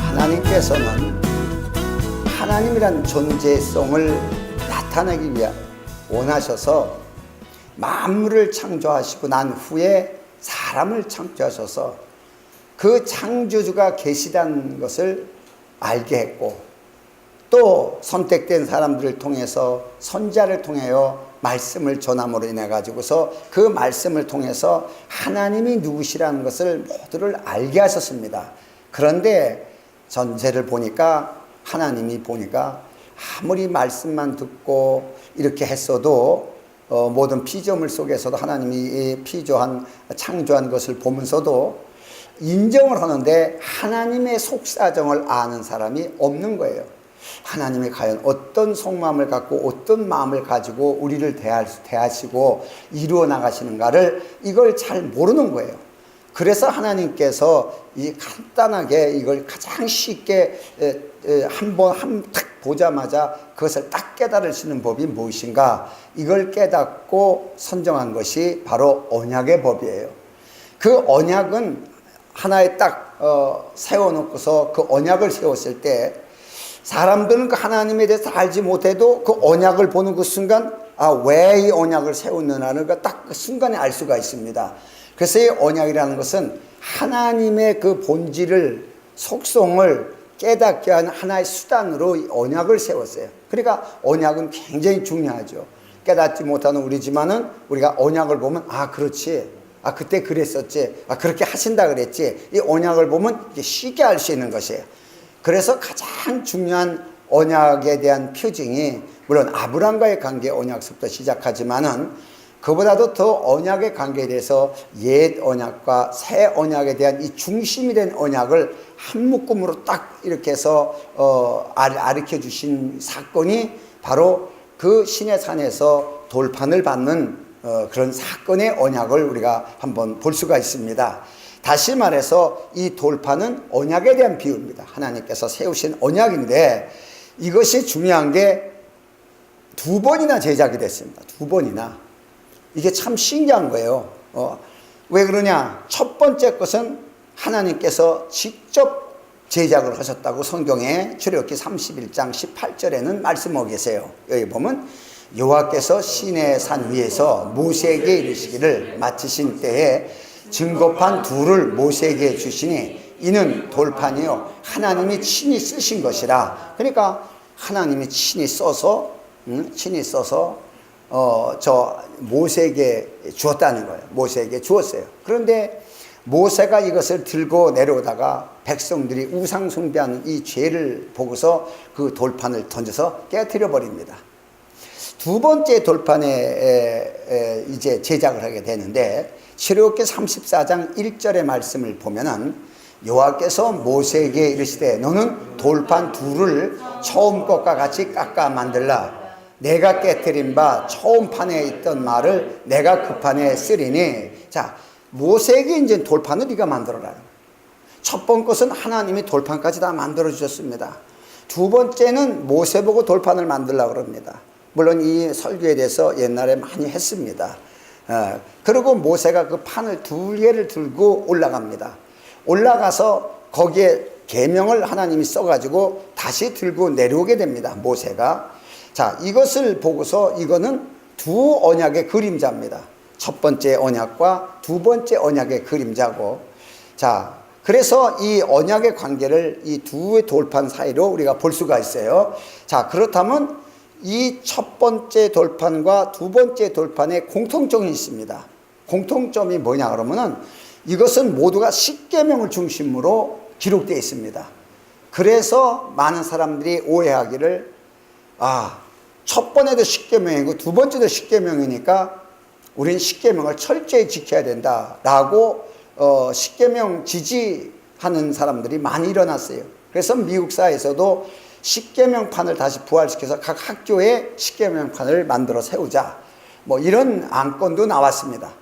하나님께서는 하나님이란 존재성을 나타내기 위해 원하셔서 만물을 창조하시고 난 후에 사람을 창조하셔서 그 창조주가 계시다는 것을 알게 했고, 또 선택된 사람들을 통해서 선지자를 통하여 말씀을 전함으로 인해 가지고서 그 말씀을 통해서 하나님이 누구시라는 것을 모두를 알게 하셨습니다. 그런데 전세를 보니까 하나님이 보니까 아무리 말씀만 듣고 이렇게 했어도 모든 피조물 속에서도 하나님이 피조한 창조한 것을 보면서도 인정을 하는데 하나님의 속사정을 아는 사람이 없는 거예요. 하나님이 과연 어떤 속마음을 갖고 어떤 마음을 가지고 우리를 대하시고 이루어 나가시는가를 이걸 잘 모르는 거예요. 그래서 하나님께서 이 간단하게 이걸 가장 쉽게 한번 딱 보자마자 그것을 딱 깨달으시는 법이 무엇인가, 이걸 깨닫고 선정한 것이 바로 언약의 법이에요. 그 언약은 하나에 딱 세워놓고서 그 언약을 세웠을 때 사람들은 그 하나님에 대해서 알지 못해도 그 언약을 보는 그 순간 왜 이 언약을 세웠느냐는 딱 그 순간에 알 수가 있습니다. 그래서 이 언약이라는 것은 하나님의 그 본질을, 속성을 깨닫게 하는 하나의 수단으로 이 언약을 세웠어요. 그러니까 언약은 굉장히 중요하죠. 깨닫지 못하는 우리지만은 우리가 언약을 보면 그렇지, 그때 그랬었지, 그렇게 하신다 그랬지, 이 언약을 보면 쉽게 알 수 있는 것이에요. 그래서 가장 중요한 언약에 대한 표징이 물론 아브라함과의 관계 언약서부터 시작하지만은 그보다도 더 언약의 관계에 대해서 옛 언약과 새 언약에 대한 이 중심이 된 언약을 한 묶음으로 딱 이렇게 해서 가르쳐 주신 사건이 바로 그 시내산에서 돌판을 받는 그런 사건의 언약을 우리가 한번 볼 수가 있습니다. 다시 말해서 이 돌판은 언약에 대한 비유입니다. 하나님께서 세우신 언약인데 이것이 중요한 게 두 번이나 제작이 됐습니다. 두 번이나. 이게 참 신기한 거예요. 왜 그러냐? 첫 번째 것은 하나님께서 직접 제작을 하셨다고 성경에 출애굽기 31장 18절에는 말씀하고 계세요. 여기 보면 여호와께서 시내산 위에서 모세에게 이르시기를 마치신 때에 증거판 둘을 모세에게 주시니 이는 돌판이요 하나님이 친히 쓰신 것이라. 그러니까 하나님이 친히 써서 저 모세에게 주었다는 거예요. 모세에게 주었어요. 그런데 모세가 이것을 들고 내려오다가 백성들이 우상 숭배하는 이 죄를 보고서 그 돌판을 던져서 깨뜨려 버립니다. 두 번째 돌판에 이제 제작을 하게 되는데 출애굽기 34장 1절의 말씀을 보면은 여호와께서 모세에게 이르시되 너는 돌판 둘을 처음 것과 같이 깎아 만들라. 내가 깨뜨린 바 처음 판에 있던 말을 내가 그 판에 쓰리니. 자, 모세에게 이제 돌판을 네가 만들어라. 첫 번째 것은 하나님이 돌판까지 다 만들어 주셨습니다. 두 번째는 모세 보고 돌판을 만들려고 그럽니다. 물론 이 설교에 대해서 옛날에 많이 했습니다. 그리고 모세가 그 판을 두 개를 들고 올라갑니다. 올라가서 거기에 계명을 하나님이 써가지고 다시 들고 내려오게 됩니다. 모세가. 자, 이것을 보고서 이거는 두 언약의 그림자입니다. 첫 번째 언약과 두 번째 언약의 그림자고. 자, 그래서 이 언약의 관계를 이 두 돌판 사이로 우리가 볼 수가 있어요. 자, 그렇다면 이 첫 번째 돌판과 두 번째 돌판에 공통점이 있습니다. 공통점이 뭐냐 그러면은 이것은 모두가 십계명을 중심으로 기록되어 있습니다. 그래서 많은 사람들이 오해하기를 첫 번에도 십계명이고 두 번째도 십계명이니까 우리는 십계명을 철저히 지켜야 된다라고 십계명 지지하는 사람들이 많이 일어났어요. 그래서 미국 사회에서도 십계명판을 다시 부활시켜서 각 학교에 십계명판을 만들어 세우자, 뭐 이런 안건도 나왔습니다.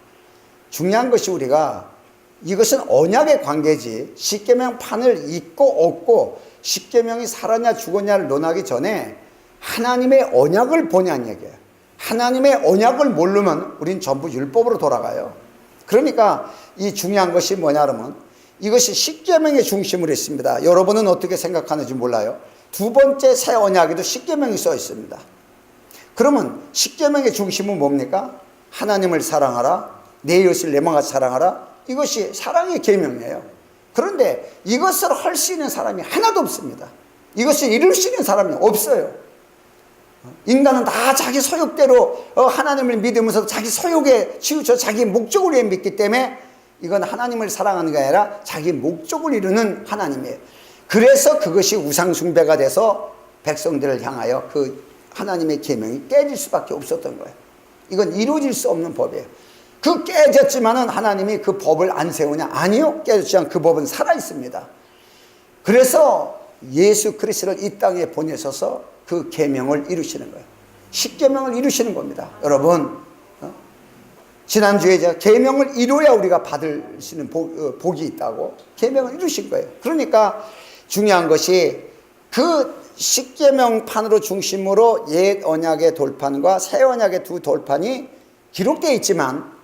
중요한 것이 우리가 이것은 언약의 관계지 십계명판을 읽고 없고 십계명이 살았냐 죽었냐를 논하기 전에 하나님의 언약을 보냐는 얘기예요. 하나님의 언약을 모르면 우린 전부 율법으로 돌아가요. 그러니까 이 중요한 것이 뭐냐 그러면 이것이 십계명의 중심으로 있습니다. 여러분은 어떻게 생각하는지 몰라요. 두 번째 새 언약에도 십계명이 써 있습니다. 그러면 십계명의 중심은 뭡니까? 하나님을 사랑하라, 내 이웃을 내 마음같이 사랑하라. 이것이 사랑의 계명이에요. 그런데 이것을 할 수 있는 사람이 하나도 없습니다. 이것을 이룰 수 있는 사람이 없어요. 인간은 다 자기 소욕대로 하나님을 믿으면서 자기 소욕에 치우쳐 자기 목적을 위해 믿기 때문에 이건 하나님을 사랑하는 게 아니라 자기 목적을 이루는 하나님이에요. 그래서 그것이 우상숭배가 돼서 백성들을 향하여 그 하나님의 계명이 깨질 수밖에 없었던 거예요. 이건 이루어질 수 없는 법이에요. 그 깨졌지만은 하나님이 그 법을 안 세우냐? 아니요. 깨졌지 않은 그 법은 살아 있습니다. 그래서 예수 그리스도를 이 땅에 보내셔서 그 계명을 이루시는 거예요. 십계명을 이루시는 겁니다. 여러분, 지난주에 제가 계명을 이루어야 우리가 받을 수 있는 복이 있다고 계명을 이루신 거예요. 그러니까 중요한 것이 그 십계명판으로 중심으로 옛 언약의 돌판과 새 언약의 두 돌판이 기록되어 있지만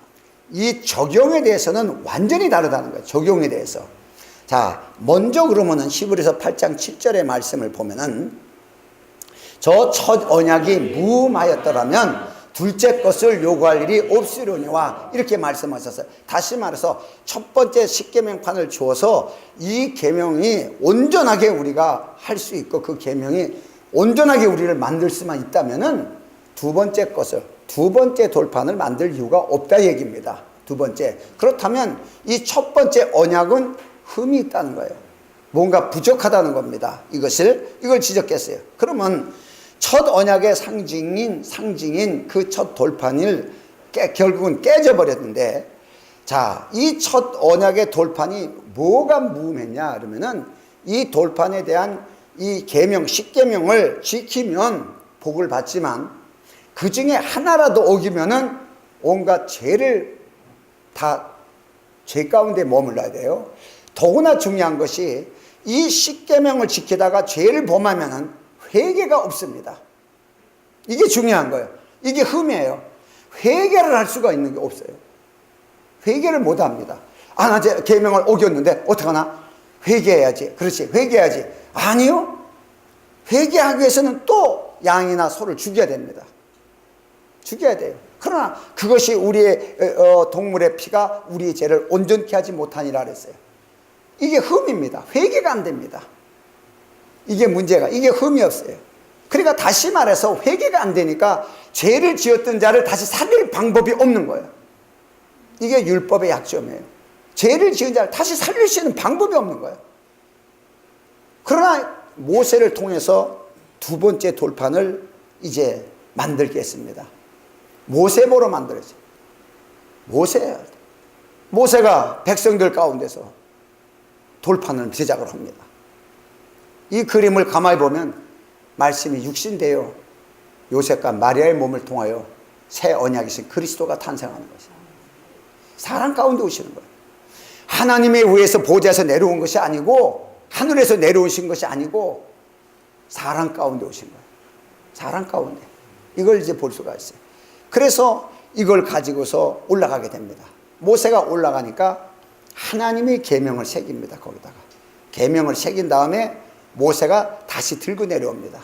이 적용에 대해서는 완전히 다르다는 거예요. 적용에 대해서. 자, 먼저 그러면은 히브리서 8장 7절의 말씀을 보면은 저 첫 언약이 무음하였더라면 둘째 것을 요구할 일이 없으려니와 이렇게 말씀하셨어요. 다시 말해서 첫 번째 십계명판을 주어서 이 계명이 온전하게 우리가 할 수 있고 그 계명이 온전하게 우리를 만들 수만 있다면은 두 번째 것을, 두 번째 돌판을 만들 이유가 없다 얘기입니다. 두 번째. 그렇다면 이 첫 번째 언약은 흠이 있다는 거예요. 뭔가 부족하다는 겁니다. 이걸 지적했어요. 그러면 첫 언약의 상징인 그 첫 돌판을 결국은 깨져버렸는데, 자, 이 첫 언약의 돌판이 뭐가 무음했냐 그러면은 이 돌판에 대한 이 계명, 십계명을 지키면 복을 받지만 그 중에 하나라도 어기면은 온갖 죄를 다 죄 가운데 머물러야 돼요. 더구나 중요한 것이 이 십계명을 지키다가 죄를 범하면은 회개가 없습니다. 이게 중요한 거예요. 이게 흠이에요. 회개를 할 수가 있는 게 없어요. 회개를 못 합니다. 아, 나 이제 계명을 어겼는데 어떡하나? 회개해야지. 그렇지, 회개해야지. 아니요. 회개하기 위해서는 또 양이나 소를 죽여야 됩니다. 죽여야 돼요. 그러나 그것이 우리의 동물의 피가 우리의 죄를 온전케 하지 못하니라 그랬어요. 이게 흠입니다. 회개가 안 됩니다. 이게 문제가, 이게 흠이 없어요. 그러니까 다시 말해서 회개가 안 되니까 죄를 지었던 자를 다시 살릴 방법이 없는 거예요. 이게 율법의 약점이에요. 죄를 지은 자를 다시 살릴 수 있는 방법이 없는 거예요. 그러나 모세를 통해서 두 번째 돌판을 이제 만들겠습니다. 모세보로 만들었어요. 모세가 백성들 가운데서 돌판을 제작을 합니다. 이 그림을 가만히 보면 말씀이 육신되어 요셉과 마리아의 몸을 통하여 새 언약이신 그리스도가 탄생하는 것이에요. 사람 가운데 오시는 거예요. 하나님에 의해서 보좌에서 내려온 것이 아니고 하늘에서 내려오신 것이 아니고 사람 가운데 오신 거예요. 사람 가운데. 이걸 이제 볼 수가 있어요. 그래서 이걸 가지고서 올라가게 됩니다. 모세가 올라가니까 하나님이 계명을 새깁니다. 거기다가 계명을 새긴 다음에 모세가 다시 들고 내려옵니다.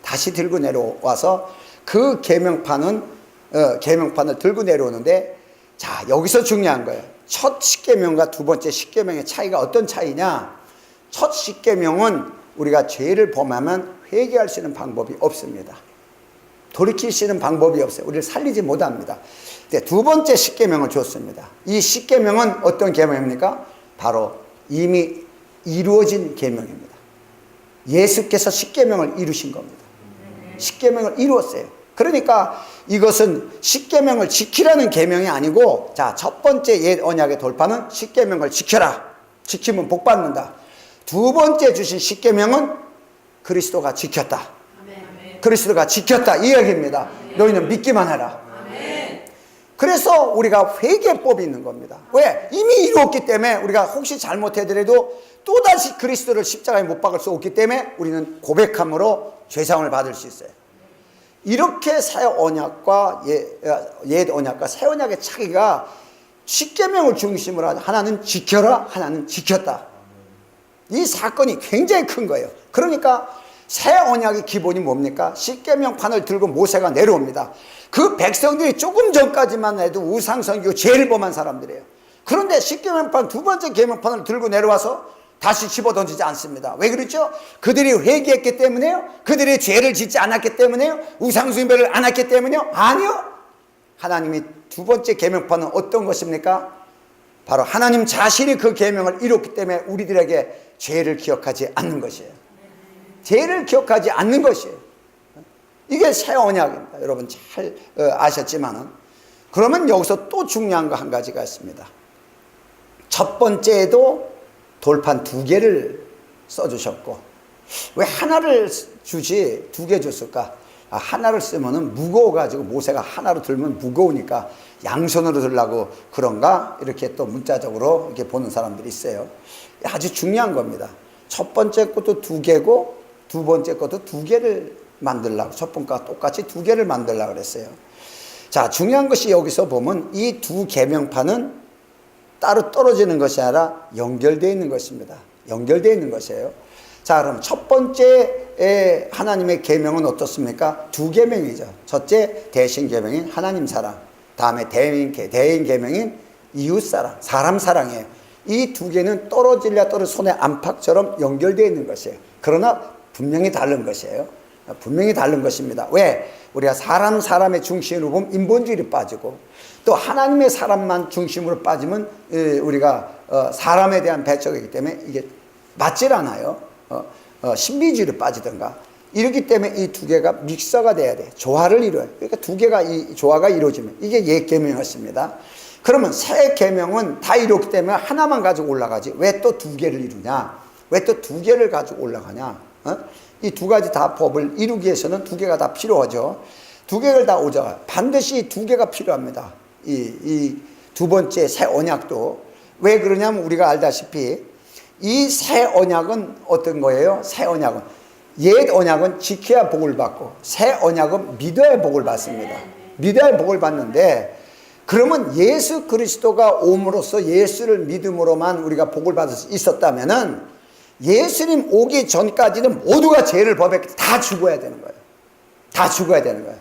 다시 들고 내려와서 그 계명판을 들고 내려오는데, 자, 여기서 중요한 거예요. 첫 십계명과 두 번째 십계명의 차이가 어떤 차이냐? 첫 십계명은 우리가 죄를 범하면 회개할 수 있는 방법이 없습니다. 돌이킬 수 있는 방법이 없어요. 우리를 살리지 못합니다. 두 번째 십계명을 줬습니다. 이 십계명은 어떤 계명입니까? 바로 이미 이루어진 계명입니다. 예수께서 십계명을 이루신 겁니다. 십계명을 이루었어요. 그러니까 이것은 십계명을 지키라는 계명이 아니고, 자, 첫 번째 옛 언약의 돌파는 십계명을 지켜라. 지키면 복 받는다. 두 번째 주신 십계명은 그리스도가 지켰다. 그리스도가 지켰다 이 이야기입니다. 너희는 믿기만 해라. 그래서 우리가 회개법이 있는 겁니다. 왜? 이미 이루었기 때문에 우리가 혹시 잘못해더라도 또다시 그리스도를 십자가에 못 박을 수 없기 때문에 우리는 고백함으로 죄사함을 받을 수 있어요. 이렇게 새 언약과 옛 언약과 새 언약의 차이가 십계명을 중심으로 하나는 지켜라, 하나는 지켰다. 이 사건이 굉장히 큰 거예요. 그러니까 새 언약의 기본이 뭡니까? 십계명판을 들고 모세가 내려옵니다. 그 백성들이 조금 전까지만 해도 우상숭배고 죄를 범한 사람들이에요. 그런데 십계명판 두 번째 계명판을 들고 내려와서 다시 집어던지지 않습니다. 왜 그렇죠? 그들이 회개했기 때문에요? 그들이 죄를 짓지 않았기 때문에요? 우상숭배를 안 했기 때문에요? 아니요. 하나님이 두 번째 계명판은 어떤 것입니까? 바로 하나님 자신이 그 계명을 이뤘기 때문에 우리들에게 죄를 기억하지 않는 것이에요. 죄를 기억하지 않는 것이에요. 이게 새 언약입니다. 여러분 잘 아셨지만은. 그러면 여기서 또 중요한 거 한 가지가 있습니다. 첫 번째에도 돌판 2개를 써주셨고, 왜 하나를 주지 2개 줬을까? 하나를 쓰면은 무거워가지고 모세가 하나로 들면 무거우니까 양손으로 들라고 그런가? 이렇게 또 문자적으로 이렇게 보는 사람들이 있어요. 아주 중요한 겁니다. 첫 번째 것도 2개고 두 번째 것도 2개를 만들라고, 첫 번과 똑같이 2개를 만들라고 그랬어요. 자, 중요한 것이 여기서 보면 이 두 계명판은 따로 떨어지는 것이 아니라 연결되어 있는 것입니다. 연결되어 있는 것이에요. 자, 그럼 첫 번째 하나님의 계명은 어떻습니까? 2계명이죠. 첫째 대신 계명인 하나님 사랑, 다음에 대인 계명인 이웃 사랑, 사람 사랑이에요. 이 2개는 떨어질려 떨어져 손의 안팎처럼 연결되어 있는 것이에요. 그러나 분명히 다른 것이에요. 분명히 다른 것입니다. 왜? 우리가 사람의 중심으로 보면 인본주의로 빠지고, 또 하나님의 사람만 중심으로 빠지면 우리가 사람에 대한 배척이기 때문에 이게 맞질 않아요. 신비주의로 빠지든가. 이렇기 때문에 이 2개가 믹서가 돼야 돼. 조화를 이루어요. 그러니까 2개가 이 조화가 이루어지면 이게 옛 계명이었습니다. 그러면 새 계명은 다 이뤘기 때문에 하나만 가지고 올라가지 왜 또 2개를 이루냐? 왜 또 2개를 가지고 올라가냐? 이 2가지 다 법을 이루기 위해서는 2개가 다 필요하죠. 2개를 다 오자가 반드시 2개가 필요합니다. 이 두 번째 새 언약도. 왜 그러냐면 우리가 알다시피 이 새 언약은 어떤 거예요? 새 언약은 옛 언약은 지켜야 복을 받고 새 언약은 믿어야 복을 받습니다. 믿어야 복을 받는데, 그러면 예수 그리스도가 옴으로써 예수를 믿음으로만 우리가 복을 받을 수 있었다면은 예수님 오기 전까지는 모두가 죄를 범했기 때문에 다 죽어야 되는 거예요. 다 죽어야 되는 거예요.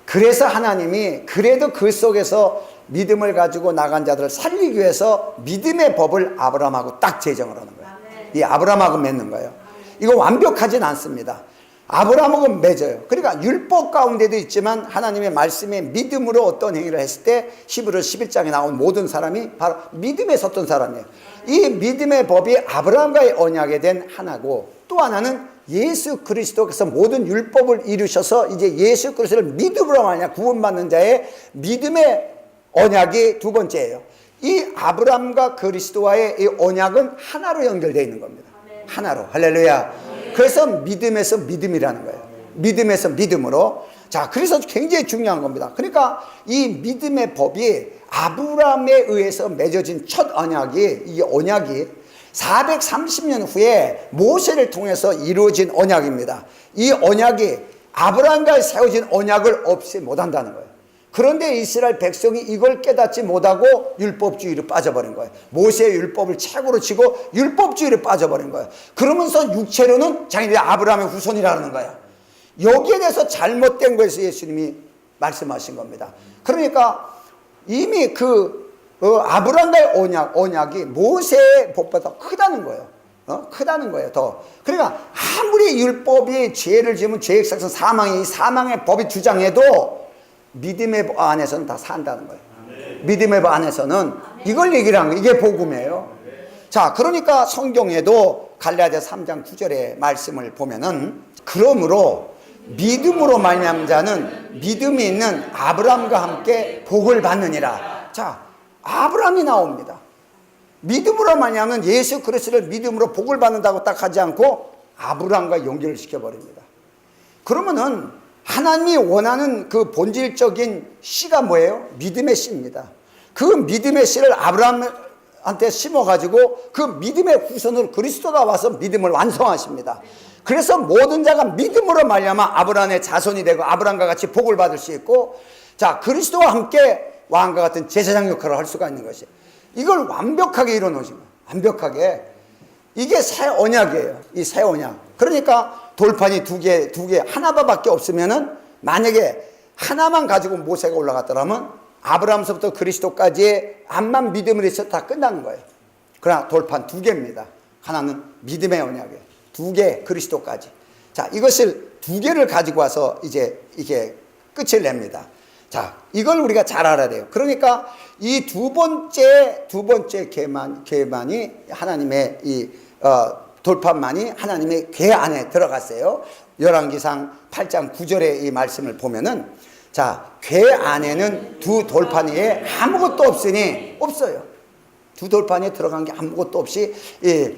그래서 하나님이 그래도 그 속에서 믿음을 가지고 나간 자들을 살리기 위해서 믿음의 법을 아브라함하고 딱 제정을 하는 거예요. 이 아브라함하고 맺는 거예요. 이거 완벽하진 않습니다. 아브라함하고 맺어요. 그러니까 율법 가운데도 있지만 하나님의 말씀에 믿음으로 어떤 행위를 했을 때 히브리 11장에 나온 모든 사람이 바로 믿음에 섰던 사람이에요. 이 믿음의 법이 아브라함과의 언약에 된 하나고, 또 하나는 예수 그리스도께서 모든 율법을 이루셔서 이제 예수 그리스도를 믿음으로 말미암아 구원받는 자의 믿음의 언약이 두 번째예요. 이 아브라함과 그리스도와의 이 언약은 하나로 연결되어 있는 겁니다. 하나로. 할렐루야. 그래서 믿음에서 믿음이라는 거예요. 믿음에서 믿음으로. 자, 그래서 굉장히 중요한 겁니다. 그러니까 이 믿음의 법이 아브라함에 의해서 맺어진 첫 언약이, 이 언약이 430년 후에 모세를 통해서 이루어진 언약입니다. 이 언약이 아브라함과 세워진 언약을 없애 못한다는 거예요. 그런데 이스라엘 백성이 이걸 깨닫지 못하고 율법주의로 빠져버린 거예요. 모세의 율법을 최고로 치고 율법주의로 빠져버린 거예요. 그러면서 육체로는 자기들이 아브라함의 후손이라는 거예요. 여기에 대해서 잘못된 거에서 예수님이 말씀하신 겁니다. 그러니까 이미 아브라함과의 언약이 모세의 법보다 크다는 거예요. 크다는 거예요, 더. 그러니까 아무리 율법이 죄를 지으면 죄의 삭은 사망이, 이 사망의 법이 주장해도 믿음의 법 안에서는 다 산다는 거예요. 믿음의 법 안에서는 이걸 얘기를 하는 거예요. 이게 복음이에요. 자, 그러니까 성경에도 갈라디아서 3장 9절의 말씀을 보면은, 그러므로 믿음으로 말미암은 자는 믿음이 있는 아브라함과 함께 복을 받느니라. 자, 아브라함이 나옵니다. 믿음으로 말미암은 예수 그리스도를 믿음으로 복을 받는다고 딱 하지 않고 아브라함과 연결을 시켜버립니다. 그러면은 하나님이 원하는 그 본질적인 씨가 뭐예요? 믿음의 씨입니다. 그 믿음의 씨를 아브라함한테 심어가지고 그 믿음의 후손으로 그리스도가 와서 믿음을 완성하십니다. 그래서 모든 자가 믿음으로 말미암아 아브라함의 자손이 되고 아브라함과 같이 복을 받을 수 있고, 자, 그리스도와 함께 왕과 같은 제사장 역할을 할 수가 있는 것이에요. 이걸 완벽하게 이뤄놓으신 거예요. 완벽하게. 이게 새 언약이에요. 이 새 언약. 그러니까 돌판이 두 개, 하나밖에 없으면은, 만약에 하나만 가지고 모세가 올라갔더라면 아브라함서부터 그리스도까지의 암만 믿음을 있어도 다 끝나는 거예요. 그러나 돌판 두 개입니다. 하나는 믿음의 언약이에요. 두 개, 그리스도까지. 자, 이것을 두 개를 가지고 와서 이제 이게 끝을 냅니다. 자, 이걸 우리가 잘 알아야 돼요. 그러니까 이 두 번째 계만이 하나님의 돌판만이 하나님의 궤 안에 들어갔어요. 열왕기상 8장 9절의 이 말씀을 보면은, 자, 궤 안에는 두 돌판 위에 아무것도 없으니, 없어요. 두 돌판에 들어간 게 아무것도 없이,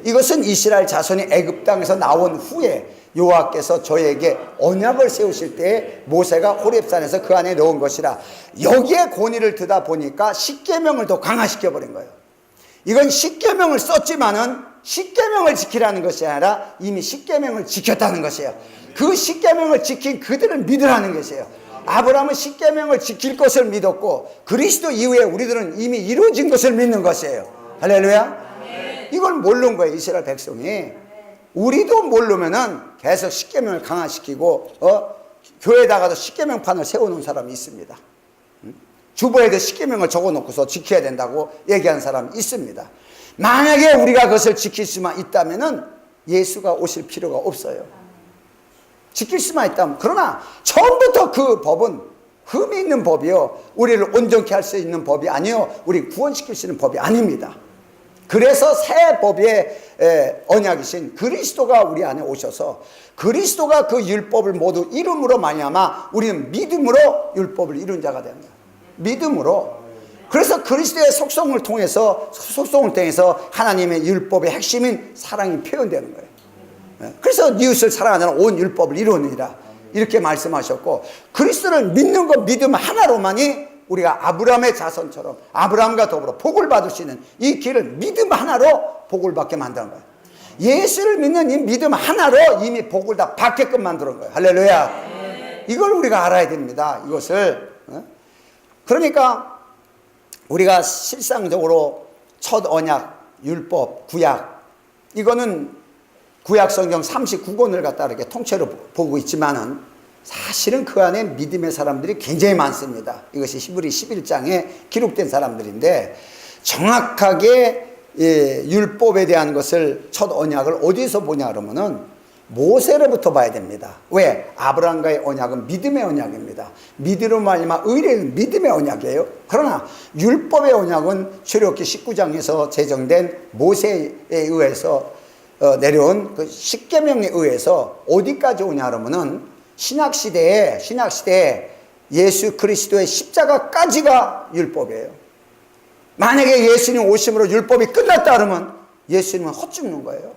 이것은 이스라엘 자손이 애굽 땅에서 나온 후에 여호와께서 저에게 언약을 세우실 때에 모세가 호렙산에서 그 안에 넣은 것이라. 여기에 권위를 두다 보니까 십계명을 더 강화시켜 버린 거예요. 이건 십계명을 썼지만은 십계명을 지키라는 것이 아니라 이미 십계명을 지켰다는 것이에요. 그 십계명을 지킨 그들을 믿으라는 것이에요. 아브라함은 십계명을 지킬 것을 믿었고, 그리스도 이후에 우리들은 이미 이루어진 것을 믿는 것이에요. 할렐루야. 이걸 모르는 거예요, 이스라엘 백성이. 우리도 모르면은 계속 십계명을 강화시키고 교회에다가도 십계명판을 세워놓은 사람이 있습니다. 주보에도 십계명을 적어놓고서 지켜야 된다고 얘기하는 사람이 있습니다. 만약에 우리가 그것을 지킬 수만 있다면은 예수가 오실 필요가 없어요. 지킬 수만 있다면. 그러나 처음부터 그 법은 흠이 있는 법이요, 우리를 온전케 할 수 있는 법이 아니요, 우리 구원시킬 수 있는 법이 아닙니다. 그래서 새 법의 언약이신 그리스도가 우리 안에 오셔서, 그리스도가 그 율법을 모두 이름으로 말미암아 우리는 믿음으로 율법을 이룬 자가 되는 거예요. 믿음으로. 그래서 그리스도의 속성을 통해서 하나님의 율법의 핵심인 사랑이 표현되는 거예요. 그래서 이웃을 사랑하는 온 율법을 이루느니라, 이렇게 말씀하셨고, 그리스도를 믿는 것, 믿음 하나로만이 우리가 아브라함의 자손처럼 아브라함과 더불어 복을 받을 수 있는 이 길을 믿음 하나로 복을 받게 만드는 거예요. 예수를 믿는 이 믿음 하나로 이미 복을 다 받게끔 만드는 거예요. 할렐루야. 이걸 우리가 알아야 됩니다. 이것을. 그러니까 우리가 실상적으로 첫 언약, 율법, 구약, 이거는 구약 성경 39권을 갖다 이렇게 통째로 보고 있지만은 사실은 그 안에 믿음의 사람들이 굉장히 많습니다. 이것이 히브리 11장에 기록된 사람들인데, 정확하게 율법에 대한 것을, 첫 언약을 어디서 보냐 그러면은 모세로부터 봐야 됩니다. 왜? 아브라함과의 언약은 믿음의 언약입니다. 믿음으로 말미암아 의뢰는 믿음의 언약이에요. 그러나 율법의 언약은 출애굽기 19장에서 제정된 모세에 의해서 내려온 그 십계명에 의해서 어디까지 오냐 그러면은 신약시대에 예수 그리스도의 십자가까지가 율법이에요. 만약에 예수님 오심으로 율법이 끝났다 그러면 예수님은 헛죽는 거예요.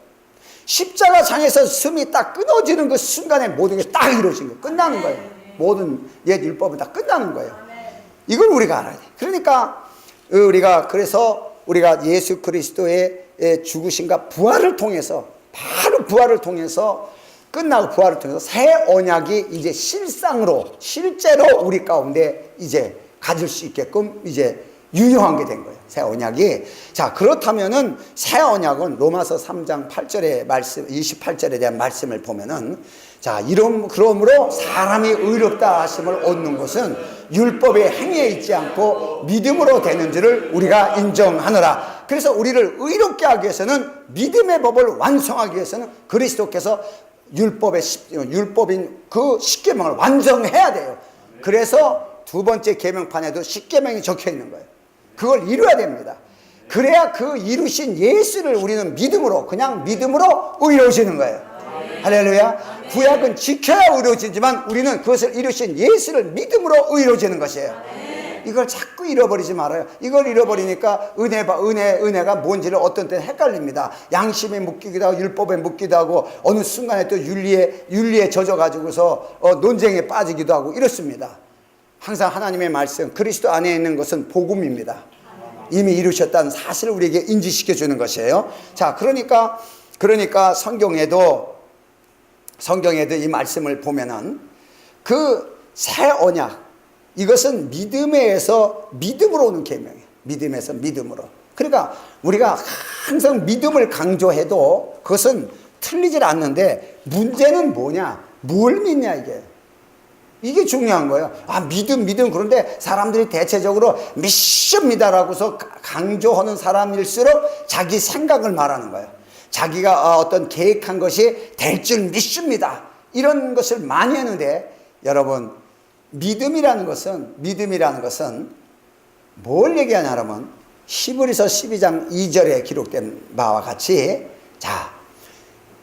십자가 장에서 숨이 딱 끊어지는 그 순간에 모든 게 딱 이루어진 거예요. 끝나는 거예요. 모든 옛 율법은 다 끝나는 거예요. 이걸 우리가 알아야 돼요. 그러니까 그래서 우리가 예수 그리스도의 죽으심과 부활을 통해서, 바로 부활을 통해서, 끝나고 부활을 통해서 새 언약이 이제 실제로 우리 가운데 이제 가질 수 있게끔 이제 유효한 게 된 거예요. 새 언약이. 자, 그렇다면은 새 언약은 로마서 3장 8절의 말씀, 28절에 대한 말씀을 보면은, 자, 그러므로 사람이 의롭다 하심을 얻는 것은 율법의 행위에 있지 않고 믿음으로 되는 줄을 우리가 인정하노라. 그래서 우리를 의롭게 하기 위해서는, 믿음의 법을 완성하기 위해서는 그리스도께서 율법인 그 십계명을 완성해야 돼요. 그래서 두 번째 계명판에도 십계명이 적혀 있는 거예요. 그걸 이루어야 됩니다. 그래야 그 이루신 예수를 우리는 믿음으로, 그냥 믿음으로 의로워지는 거예요. 할렐루야. 구약은 지켜야 의로워지지만 우리는 그것을 이루신 예수를 믿음으로 의로워지는 것이에요. 이걸 자꾸 잃어버리지 말아요. 이걸 잃어버리니까 은혜가 뭔지를 어떤 때는 헷갈립니다. 양심에 묶이기도 하고 율법에 묶기도 하고, 어느 순간에 또 윤리에 젖어가지고서 논쟁에 빠지기도 하고 이렇습니다. 항상 하나님의 말씀, 그리스도 안에 있는 것은 복음입니다. 이미 이루셨다는 사실을 우리에게 인지시켜 주는 것이에요. 자, 그러니까 성경에도 이 말씀을 보면은 그 새 언약, 이것은 믿음에서 믿음으로 오는 계명이에요. 믿음에서 믿음으로. 그러니까 우리가 항상 믿음을 강조해도 그것은 틀리질 않는데 문제는 뭐냐? 뭘 믿냐 이게. 이게 중요한 거예요. 아, 믿음. 그런데 사람들이 대체적으로 믿습니다라고서 강조하는 사람일수록 자기 생각을 말하는 거예요. 자기가 어떤 계획한 것이 될 줄 믿습니다. 이런 것을 많이 했는데 여러분, 믿음이라는 것은 뭘 얘기하냐면 히브리서 12장 2절에 기록된 바와 같이 자,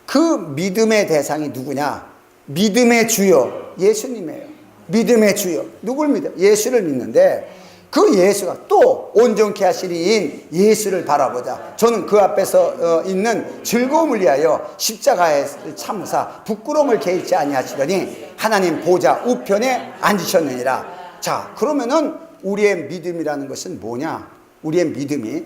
그 믿음의 대상이 누구냐? 믿음의 주요 예수님이에요. 믿음의 주요 누굴 믿어? 예수를 믿는데 그 예수가 또 온전케 하시는 이인 예수를 바라보자. 저는 그 앞에서 있는 즐거움을 위하여 십자가에 참사 부끄러움을 개의치 아니하시더니 하나님 보좌 우편에 앉으셨느니라. 자, 그러면은 우리의 믿음이라는 것은 뭐냐? 우리의 믿음이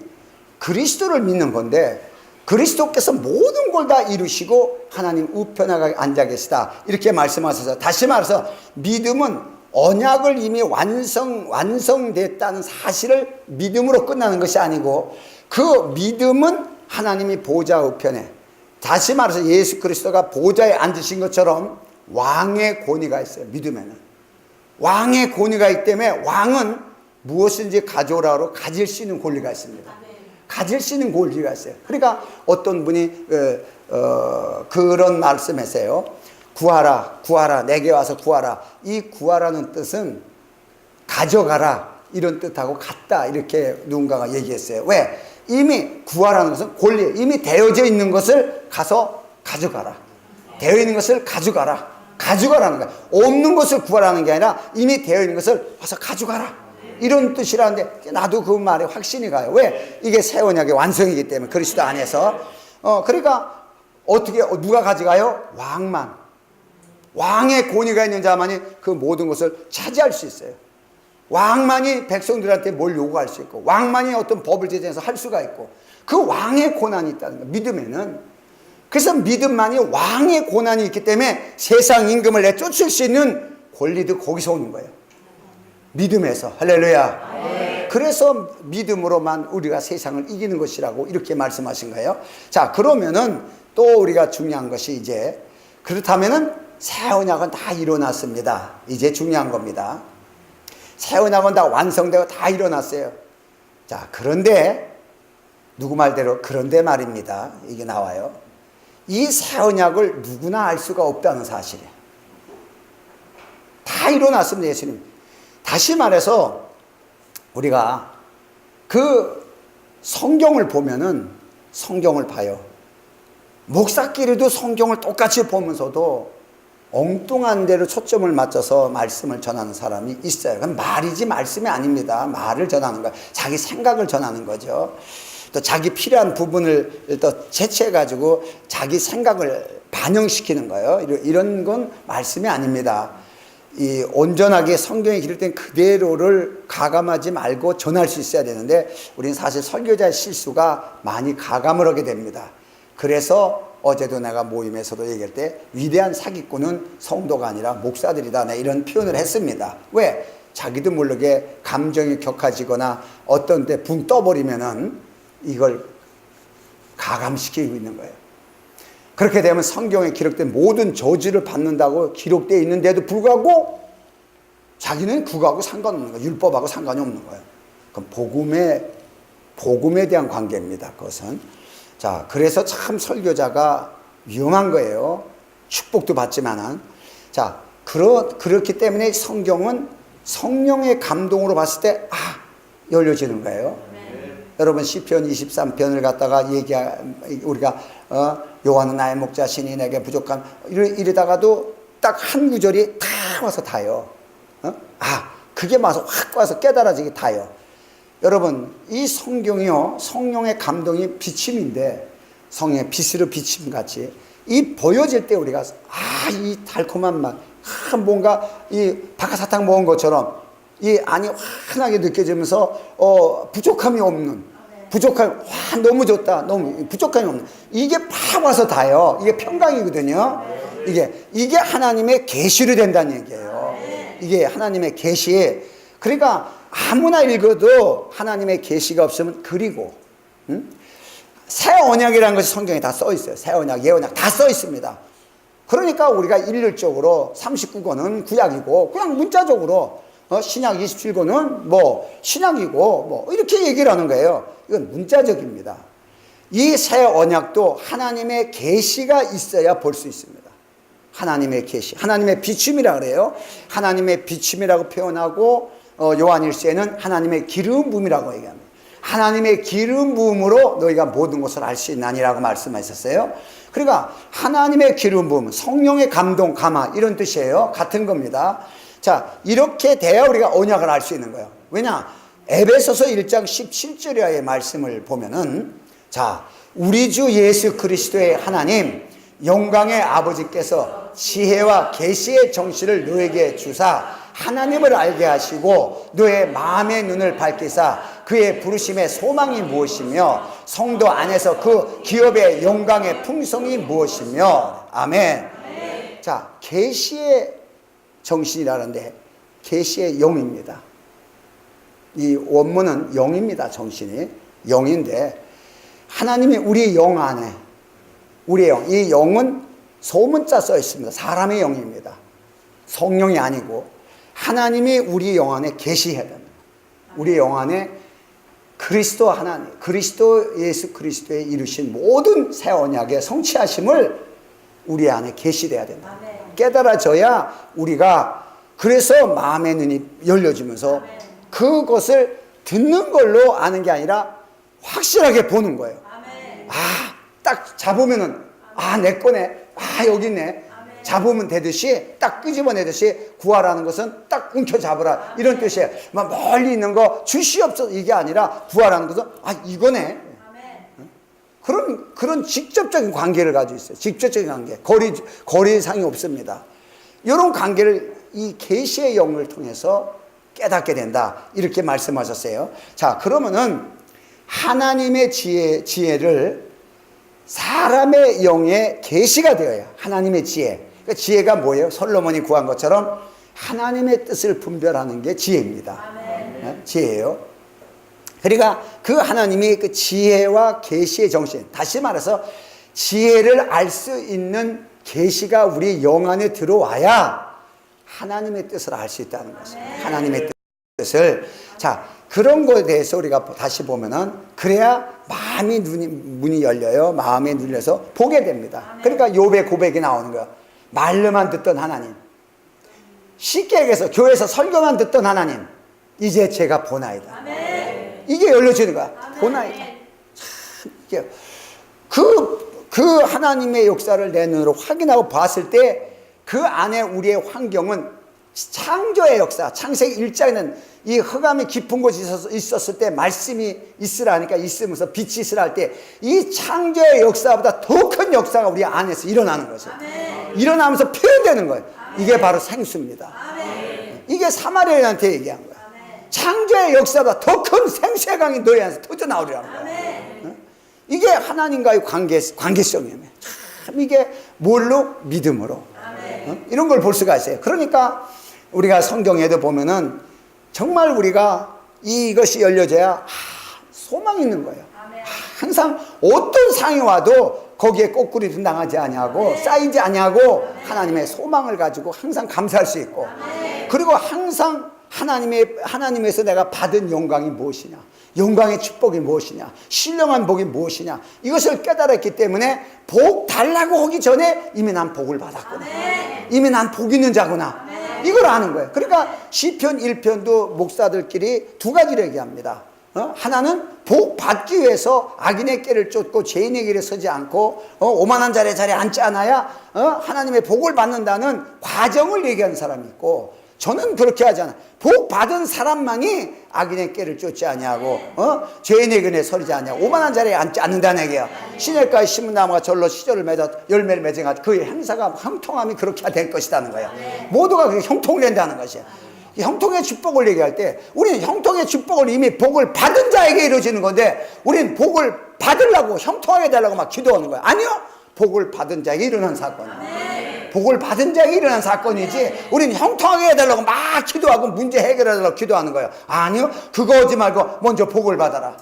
그리스도를 믿는 건데 그리스도께서 모든 걸 다 이루시고 하나님 우편에 앉아 계시다 이렇게 말씀하셔서, 다시 말해서 믿음은 언약을 이미 완성됐다는 사실을 믿음으로 끝나는 것이 아니고 그 믿음은 하나님이 보좌 우편에, 다시 말해서 예수 그리스도가 보좌에 앉으신 것처럼 왕의 권위가 있어요. 믿음에는 왕의 권위가 있기 때문에 왕은 무엇인지 가져오라고 가질 수 있는 권리가 있습니다. 가질 수 있는 권리가 있어요. 그러니까 어떤 분이 그런 말씀했어요. 구하라, 내게 와서 구하라. 이 구하라는 뜻은 가져가라 이런 뜻하고 같다 이렇게 누군가가 얘기했어요. 왜? 이미 구하라는 것은 권리, 이미 되어져 있는 것을 가서 가져가라. 되어 있는 것을 가져가라는 거야. 없는 것을 구하라는 게 아니라 이미 되어 있는 것을 와서 가져가라. 이런 뜻이라는데 나도 그 말에 확신이 가요. 왜? 이게 새 언약의 완성이기 때문에 그리스도 안에서. 그러니까 어떻게 누가 가져가요? 왕만. 왕의 권위가 있는 자만이 그 모든 것을 차지할 수 있어요. 왕만이 백성들한테 뭘 요구할 수 있고 왕만이 어떤 법을 제정해서 할 수가 있고 그 왕의 권한이 있다는 거예요. 믿음에는. 그래서 믿음만이 왕의 권한이 있기 때문에 세상 임금을 내쫓을 수 있는 권리도 거기서 오는 거예요. 믿음에서. 할렐루야. 네. 그래서 믿음으로만 우리가 세상을 이기는 것이라고 이렇게 말씀하신 거예요. 자, 그러면은 또 우리가 중요한 것이 이제 그렇다면은 새 언약은 다 일어났습니다. 이제 중요한 겁니다. 새 언약은 다 완성되고 다 일어났어요. 자, 그런데 누구 말대로 그런데 말입니다. 이게 나와요. 이 새 언약을 누구나 알 수가 없다는 사실이에요. 다 일어났습니다. 예수님. 다시 말해서 우리가 그 성경을 보면은 성경을 봐요. 목사끼리도 성경을 똑같이 보면서도 엉뚱한 데로 초점을 맞춰서 말씀을 전하는 사람이 있어요. 그건 말이지 말씀이 아닙니다. 말을 전하는 거예요. 자기 생각을 전하는 거죠. 또 자기 필요한 부분을 또 채취해가지고 자기 생각을 반영시키는 거예요. 이런 건 말씀이 아닙니다. 이 온전하게 성경에 기록된 그대로를 가감하지 말고 전할 수 있어야 되는데 우리는 사실 설교자의 실수가 많이 가감을 하게 됩니다. 그래서 어제도 내가 모임에서도 얘기할 때 위대한 사기꾼은 성도가 아니라 목사들이다, 네, 이런 표현을 했습니다. 왜? 자기도 모르게 감정이 격해지거나 어떤 데 붕 떠버리면은 이걸 가감시키고 있는 거예요. 그렇게 되면 성경에 기록된 모든 저주를 받는다고 기록되어 있는데도 불구하고 자기는 그거하고 상관없는 거예요. 율법하고 상관이 없는 거예요. 그럼 복음에 대한 관계입니다. 그것은. 자, 그래서 참 설교자가 위험한 거예요. 축복도 받지만은. 자, 그렇기 때문에 성경은 성령의 감동으로 봤을 때, 열려지는 거예요. 여러분 시편 23편을 갖다가 우리가 여호와는 나의 목자 신이 내게 부족한 이러다가도 딱 한 구절이 다 와서 닿아요. 그게 와서 확 와서 깨달아지게 닿아요. 여러분 이 성경이요, 성령의 감동이 비침인데 성령의 빛으로 비침같이 이 보여질 때 우리가 이 달콤한 맛, 뭔가 이 박하사탕 먹은 것처럼 이 안이 환하게 느껴지면서 부족함이 없는, 너무 좋다, 너무 부족함이 없는, 이게 팍 와서 닿아요. 이게 평강이거든요. 이게 하나님의 계시로 된다는 얘기예요. 이게 하나님의 계시. 그러니까 아무나 읽어도 하나님의 계시가 없으면 그리고 새 언약이라는 것이 성경에 다 써 있어요. 새 언약, 예언약 다 써 있습니다. 그러니까 우리가 일률적으로 39권은 구약이고 그냥 문자적으로 신약 27권은 뭐 신약이고 뭐 이렇게 얘기를 하는 거예요. 이건 문자적입니다. 이 새 언약도 하나님의 계시가 있어야 볼 수 있습니다. 하나님의 계시, 하나님의 비춤이라 그래요. 하나님의 비춤이라고 표현하고 요한일서에는 하나님의 기름 부음이라고 얘기합니다. 하나님의 기름 부음으로 너희가 모든 것을 알 수 있나니라고 말씀하셨어요. 그러니까 하나님의 기름 부음, 성령의 감동, 감화 이런 뜻이에요. 같은 겁니다. 자, 이렇게 돼야 우리가 언약을 알 수 있는 거예요. 왜냐? 에베소서 1장 17절의 말씀을 보면은 자, 우리 주 예수 그리스도의 하나님 영광의 아버지께서 지혜와 계시의 정신을 너에게 주사 하나님을 알게 하시고 너의 마음의 눈을 밝히사 그의 부르심의 소망이 무엇이며 성도 안에서 그 기업의 영광의 풍성이 무엇이며 아멘. 자, 계시의 정신이라는데 계시의 영입니다. 이 원문은 영입니다. 정신이 영인데 하나님이 우리 영 안에 우리의 영, 이 영은 소문자 써 있습니다. 사람의 영입니다. 성령이 아니고 하나님이 우리 영 안에 계시해야 됩니다. 우리 영 안에 그리스도 하나님, 그리스도 예수 그리스도의 이루신 모든 새 언약의 성취하심을 우리 안에 계시돼야 된다. 깨달아져야 우리가 그래서 마음의 눈이 열려지면서 그것을 듣는 걸로 아는 게 아니라 확실하게 보는 거예요. 아, 딱 잡으면은 아, 내 거네. 아, 여기 있네. 잡으면 되듯이 딱 끄집어내듯이 구하라는 것은 딱 움켜잡으라 이런 뜻이에요. 막 멀리 있는 거 주시옵소서 이게 아니라 구하라는 것은 아, 이거네. 그런 직접적인 관계를 가지고 있어요. 직접적인 관계. 거리상이 없습니다. 이런 관계를 이 계시의 영을 통해서 깨닫게 된다. 이렇게 말씀하셨어요. 자, 그러면은 하나님의 지혜를 사람의 영의 계시가 되어야 하나님의 지혜. 그러니까 지혜가 뭐예요? 솔로몬이 구한 것처럼 하나님의 뜻을 분별하는 게 지혜입니다. 네? 지혜예요. 그러니까 그 하나님이 그 지혜와 계시의 정신, 다시 말해서 지혜를 알 수 있는 계시가 우리 영 안에 들어와야 하나님의 뜻을 알 수 있다는 것입니다. 하나님의 뜻을. 자, 그런 거에 대해서 우리가 다시 보면은 그래야 마음이 문이 열려요. 마음에 눌려서 보게 됩니다. 그러니까 욥의 고백이 나오는 거예요. 말로만 듣던 하나님, 쉽게 얘기해서 교회에서 설교만 듣던 하나님, 이제 제가 보나이다. 이게 열려지는 거야. 보나이다. 참, 이게 그 하나님의 역사를 내 눈으로 확인하고 봤을 때 그 안에 우리의 환경은 창조의 역사, 창세기 1장에는 이 흑암이 깊은 곳에 있었을 때 말씀이 있으라니까 있으면서 빛이 있으라 할 때 이 창조의 역사보다 더 큰 역사가 우리 안에서 일어나는 거죠. 일어나면서 표현되는 거예요. 이게 바로 생수입니다. 이게 사마리아인한테 얘기한 거야. 창조의 역사보다 더 큰 생수의 강이 너희 안에서 터져 나오리라는 거야. 이게 하나님과의 관계성이에요. 참 이게 뭘로? 믿음으로. 이런 걸 볼 수가 있어요. 그러니까 우리가 성경에도 보면은 정말 우리가 이것이 열려져야 소망이 있는 거예요. 항상 어떤 상이 와도 거기에 거꾸로 당하지 아니하고 쌓이지 아니하고 하나님의 소망을 가지고 항상 감사할 수 있고 그리고 항상 하나님에서 내가 받은 영광이 무엇이냐, 영광의 축복이 무엇이냐, 신령한 복이 무엇이냐, 이것을 깨달았기 때문에 복 달라고 하기 전에 이미 난 복을 받았구나, 이미 난 복 있는 자구나, 이걸 아는 거예요. 그러니까 시편 1편도 목사들끼리 두 가지를 얘기합니다. 하나는 복 받기 위해서 악인의 길을 쫓고 죄인의 길에 서지 않고 오만한 자리에 앉지 않아야 하나님의 복을 받는다는 과정을 얘기하는 사람이 있고, 저는 그렇게 하지 않아요. 복 받은 사람만이 악인의 길을 쫓지 아니하고 죄인의 길에 서리지 아니하고 오만한 자리에 앉지 않는다는 얘기야. 시냇가에 심은 나무가 절로 시절을 맺어 열매를 맺어가지고 그의 행사가 형통함이 그렇게 될 것이라는 거야. 모두가 그게 형통을 낸다는 것이야. 형통의 축복을 얘기할 때 우리는 형통의 축복을 이미 복을 받은 자에게 이루어지는 건데, 우리는 복을 받으려고 형통하게 달라고 막 기도하는 거야. 아니요, 복을 받은 자에게 일어난 사건이야. 복을 받은 자에게 일어난 사건이지 우리는 형통하게 해달라고 막 기도하고 문제 해결해달라고 기도하는 거예요. 아니요, 그거 하지 말고 먼저 복을 받아라.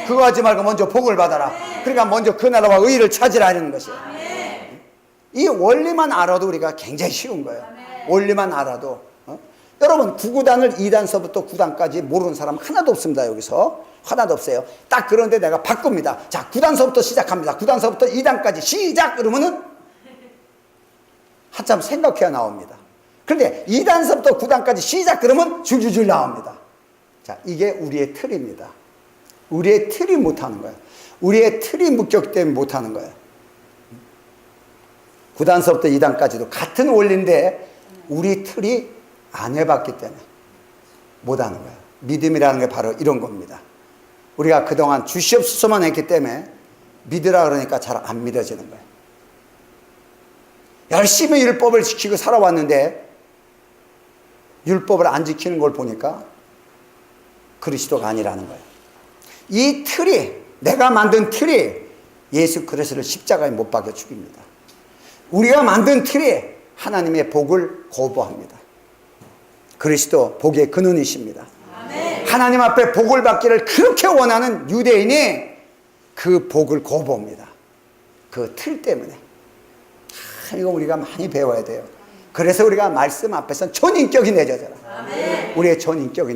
그거 하지 말고 먼저 복을 받아라. 그러니까 먼저 그 나라와 의를 찾으라는 것이에요. 이 원리만 알아도 우리가 굉장히 쉬운 거예요. 원리만 알아도. 여러분, 9구단을 2단서부터 9단까지 모르는 사람 하나도 없습니다. 여기서 하나도 없어요. 딱 그런데 내가 바꿉니다. 자, 9단서부터 시작합니다. 9단서부터 2단까지 시작! 그러면은 한참 생각해야 나옵니다. 그런데 2단서부터 9단까지 시작! 그러면 줄줄줄 나옵니다. 자, 이게 우리의 틀입니다. 우리의 틀이 못하는 거예요. 우리의 틀이 묶였기 때문에 못하는 거예요. 9단서부터 2단까지도 같은 원리인데 우리 틀이 안 해봤기 때문에 못하는 거예요. 믿음이라는 게 바로 이런 겁니다. 우리가 그동안 주시옵소서만 했기 때문에 믿으라 그러니까 잘 안 믿어지는 거예요. 열심히 율법을 지키고 살아왔는데 율법을 안 지키는 걸 보니까 그리스도가 아니라는 거예요. 이 틀이, 내가 만든 틀이 예수 그리스도를 십자가에 못 박여 죽입니다. 우리가 만든 틀이 하나님의 복을 거부합니다. 그리스도 복의 근원이십니다. 아멘. 하나님 앞에 복을 받기를 그렇게 원하는 유대인이 그 복을 거부합니다. 그 틀 때문에. 이거 우리가 많이 배워야 돼요. 그래서 우리가 말씀 앞에서 전인격이 내려져라. 아멘. 우리의 전인격이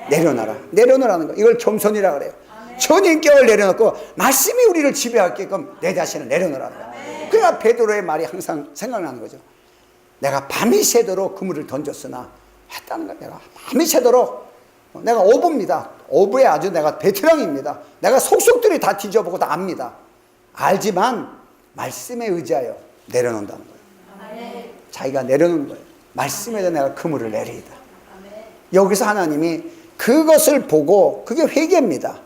내려놔라. 내려놓으라는 거. 이걸 겸손이라 그래요. 전인격을 내려놓고 말씀이 우리를 지배하게끔 내 자신을 내려놓으라는 거예요. 그러니까 베드로의 말이 항상 생각나는 거죠. 내가 밤이 새도록 그물을 던졌으나 했다는 거야. 내가 밤이 새도록 내가 어부입니다. 어부에 아주 내가 베테랑입니다. 내가 속속들이 다 뒤져보고 다 압니다. 알지만 말씀에 의지하여 내려놓는다는 거예요. 자기가 내려놓는 거예요. 말씀에다 내가 그물을 내리이다. 여기서 하나님이 그것을 보고, 그게 회개입니다.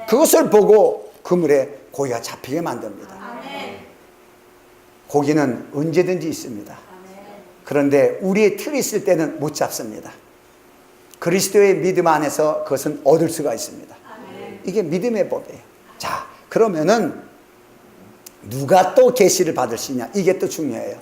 그것을 보고 그물에 고기가 잡히게 만듭니다. 고기는 언제든지 있습니다. 그런데 우리의 틀이 있을 때는 못 잡습니다. 그리스도의 믿음 안에서 그것은 얻을 수가 있습니다. 이게 믿음의 법이에요. 자, 그러면은 누가 또 계시를 받을 수 있냐? 이게 또 중요해요.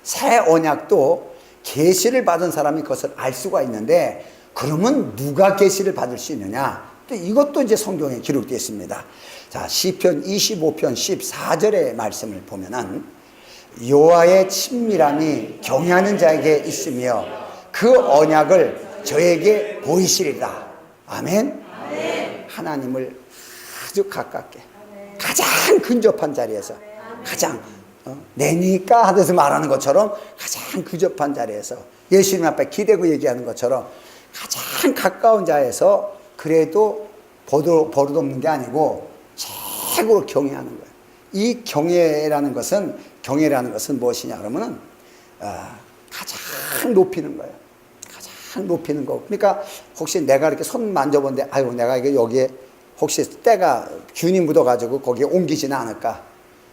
새 언약도 계시를 받은 사람이 그것을 알 수가 있는데, 그러면 누가 계시를 받을 수 있느냐? 또 이것도 이제 성경에 기록되어 있습니다. 자, 시편 25편 14절의 말씀을 보면은 여호와의 친밀함이 경외하는 자에게 있으며 그 언약을 저에게 보이시리라. 아멘. 아멘. 하나님을 아주 가깝게, 가장 근접한 자리에서, 가장 내니까 하듯이 말하는 것처럼 가장 근접한 자리에서, 예수님 앞에 기대고 얘기하는 것처럼 가장 가까운 자에서 그래도 버릇없는 게 아니고 최고로 경외하는 거예요. 이 경외라는 것은 무엇이냐 그러면은 가장 높이는 거예요. 가장 높이는 거. 그러니까 혹시 내가 이렇게 손 만져본데, 아유, 내가 이게 여기에 혹시 때가 균이 묻어가지고 거기에 옮기지는 않을까?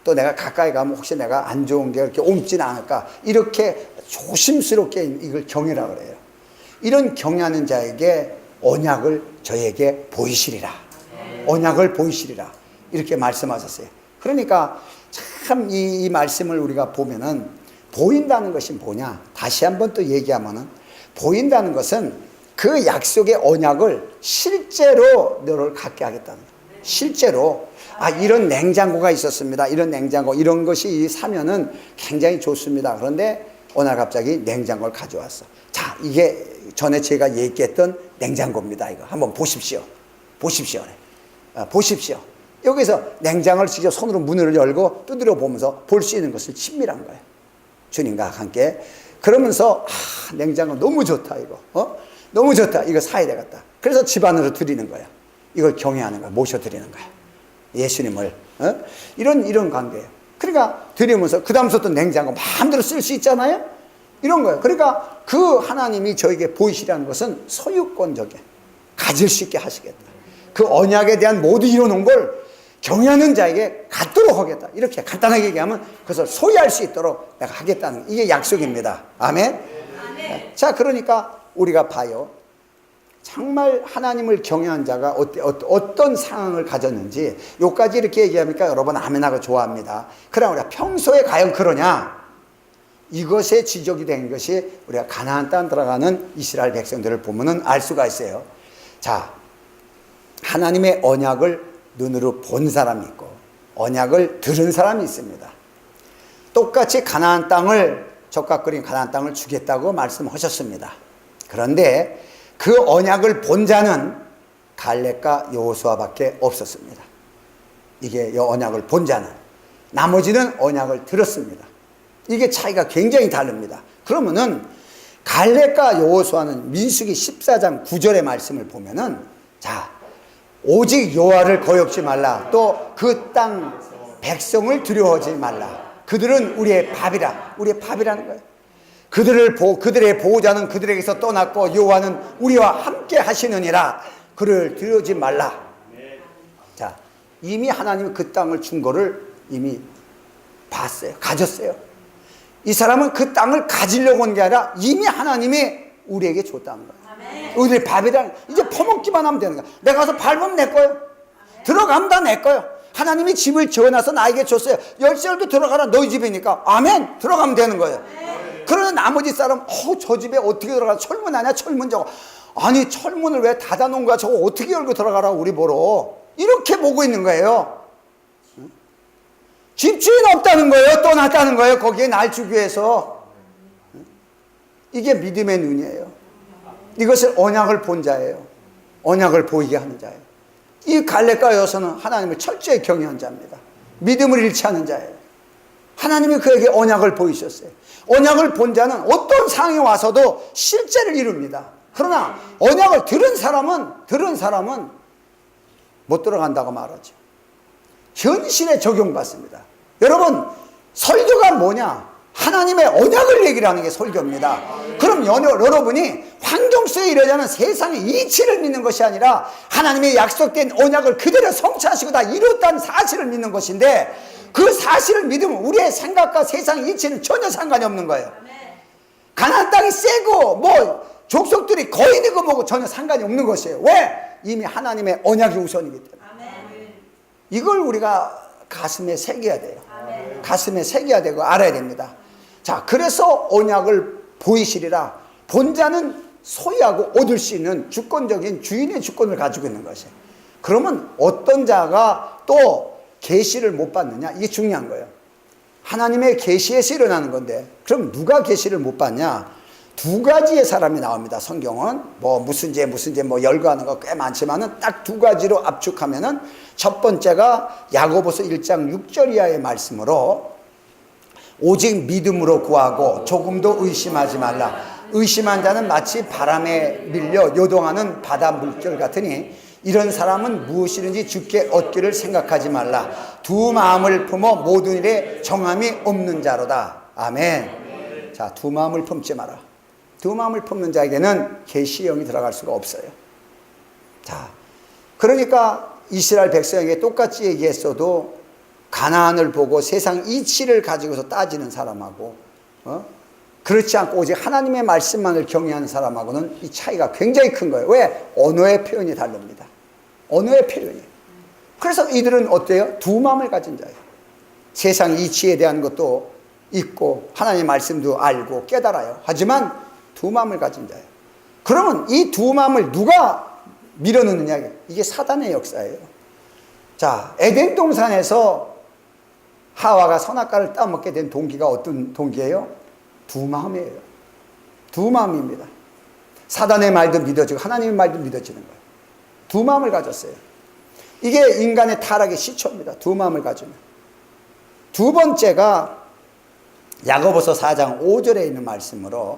또 내가 가까이 가면 혹시 내가 안 좋은 게 이렇게 옮지는 않을까? 이렇게 조심스럽게 이걸 경외라 그래요. 이런 경외하는 자에게 언약을 저에게 보이시리라. 언약을 보이시리라. 이렇게 말씀하셨어요. 그러니까 참 이 말씀을 우리가 보면은 보인다는 것이 뭐냐? 다시 한번 또 얘기하면은 보인다는 것은 그 약속의 언약을 실제로 너를 갖게 하겠다는 거예요. 실제로. 아, 이런 냉장고가 있었습니다. 이런 냉장고, 이런 것이 사면은 굉장히 좋습니다. 그런데 어느 날 갑자기 냉장고를 가져왔어. 자, 이게 전에 제가 얘기했던 냉장고입니다. 이거 한번 보십시오. 보십시오. 보십시오. 여기서 냉장고를 직접 손으로 문을 열고 두드려 보면서 볼 수 있는 것을 친밀한 거예요. 주님과 함께. 그러면서 냉장고 너무 좋다 이거. 너무 좋다. 이거 사야 되겠다. 그래서 집 안으로 드리는 거예요. 이걸 경외하는 거예요. 모셔드리는 거예요. 예수님을. 이런 관계예요. 그러니까 드리면서 그 다음부터 냉장고 마음대로 쓸 수 있잖아요. 이런 거예요. 그러니까 그 하나님이 저에게 보이시라는 것은 소유권적인, 가질 수 있게 하시겠다. 그 언약에 대한 모두 이뤄놓은 걸 경외하는 자에게 갖도록 하겠다. 이렇게 간단하게 얘기하면 그것을 소유할 수 있도록 내가 하겠다는, 이게 약속입니다. 아멘. 아멘. 자, 그러니까 우리가 봐요. 정말 하나님을 경외한 자가 어떤 상황을 가졌는지 요까지 이렇게 얘기하니까 여러분 아멘하고 좋아합니다. 그러나 우리가 평소에 과연 그러냐? 이것에 지적이 된 것이 우리가 가나안 땅 들어가는 이스라엘 백성들을 보면은 알 수가 있어요. 자, 하나님의 언약을 눈으로 본 사람이 있고 언약을 들은 사람이 있습니다. 똑같이 가나안 땅을 적각거린 가나안 땅을 주겠다고 말씀하셨습니다. 그런데 그 언약을 본 자는 갈렙과 여호수아밖에 없었습니다. 이게 이 언약을 본 자는, 나머지는 언약을 들었습니다. 이게 차이가 굉장히 다릅니다. 그러면은 갈렙과 여호수아는 민수기 14장 9절의 말씀을 보면은, 자, 오직 여호와를 거역지 말라, 또 그 땅 백성을 두려워하지 말라, 그들은 우리의 밥이라. 우리의 밥이라는 거예요. 그들의 보호자는 그들에게서 떠났고 여호와는 우리와 함께 하시느니라. 그를 두려워하지 말라. 자, 이미 하나님은 그 땅을 준 거를 이미 봤어요. 가졌어요. 이 사람은 그 땅을 가지려고 온 게 아니라 이미 하나님이 우리에게 줬다는 거예요. 우리의 밥이란, 이제 퍼먹기만 하면 되는 거야. 내가 가서 밟으면 내 거예요. 들어가면 다 내 거예요. 하나님이 집을 지어놔서 나에게 줬어요. 열쇠도 들어가라, 너희 집이니까. 아멘. 들어가면 되는 거예요. 그러나 나머지 사람, 저 집에 어떻게 들어가? 철문 아니야? 철문 저거. 아니, 철문을 왜 닫아놓은 거야? 저거 어떻게 열고 들어가라고 우리 보러. 이렇게 보고 있는 거예요. 집주인 없다는 거예요. 떠났다는 거예요. 거기에 날 주기 위해서. 이게 믿음의 눈이에요. 이것을 언약을 본 자예요. 언약을 보이게 하는 자예요. 이 갈렙과 여호수아는 하나님을 철저히 경외한 자입니다. 믿음을 잃지 않은 자예요. 하나님이 그에게 언약을 보이셨어요. 언약을 본 자는 어떤 상황에 와서도 실제를 이룹니다. 그러나 언약을 들은 사람은 못 들어간다고 말하죠. 현실에 적용받습니다. 여러분, 설교가 뭐냐? 하나님의 언약을 얘기를 하는 게 설교입니다. 그럼 여러분이 환경 속에 이러자는 세상의 이치를 믿는 것이 아니라 하나님의 약속된 언약을 그대로 성취하시고 다 이뤘다는 사실을 믿는 것인데, 그 사실을 믿으면 우리의 생각과 세상의 이치는 전혀 상관이 없는 거예요. 가나안 땅이 세고 뭐 족속들이 거인이고 뭐고 전혀 상관이 없는 것이에요. 왜? 이미 하나님의 언약이 우선이기 때문에. 이걸 우리가 가슴에 새겨야 돼요. 가슴에 새겨야 되고 알아야 됩니다. 자, 그래서 언약을 보이시리라. 본 자는 소유하고 얻을 수 있는 주권적인 주인의 주권을 가지고 있는 것이에요. 그러면 어떤 자가 또 계시를 못 받느냐? 이게 중요한 거예요. 하나님의 계시에서 일어나는 건데, 그럼 누가 계시를 못 받냐? 두 가지의 사람이 나옵니다. 성경은 뭐 무슨 죄 뭐 열거하는 거 꽤 많지만은 딱 두 가지로 압축하면은, 첫 번째가 야고보서 1장 6절 이하의 말씀으로, 오직 믿음으로 구하고 조금도 의심하지 말라. 의심한 자는 마치 바람에 밀려 요동하는 바다 물결 같으니 이런 사람은 무엇이든지 주께 얻기를 생각하지 말라. 두 마음을 품어 모든 일에 정함이 없는 자로다. 아멘. 자, 두 마음을 품지 마라. 두 마음을 품는 자에게는 계시의 영이 들어갈 수가 없어요. 자, 그러니까 이스라엘 백성에게 똑같이 얘기했어도 가나안을 보고 세상 이치를 가지고서 따지는 사람하고 그렇지 않고 오직 하나님의 말씀만을 경외하는 사람하고는 이 차이가 굉장히 큰 거예요. 왜? 언어의 표현이 다릅니다. 언어의 표현이. 그래서 이들은 어때요? 두 마음을 가진 자예요. 세상 이치에 대한 것도 있고 하나님의 말씀도 알고 깨달아요. 하지만 두 마음을 가진 자예요. 그러면 이 두 마음을 누가 밀어넣느냐? 이게 사단의 역사예요. 자, 에덴 동산에서 하와가 선악과를 따먹게 된 동기가 어떤 동기예요? 두 마음이에요. 두 마음입니다. 사단의 말도 믿어지고 하나님의 말도 믿어지는 거예요. 두 마음을 가졌어요. 이게 인간의 타락의 시초입니다. 두 마음을 가지면. 두 번째가 야고보서 4장 5절에 있는 말씀으로,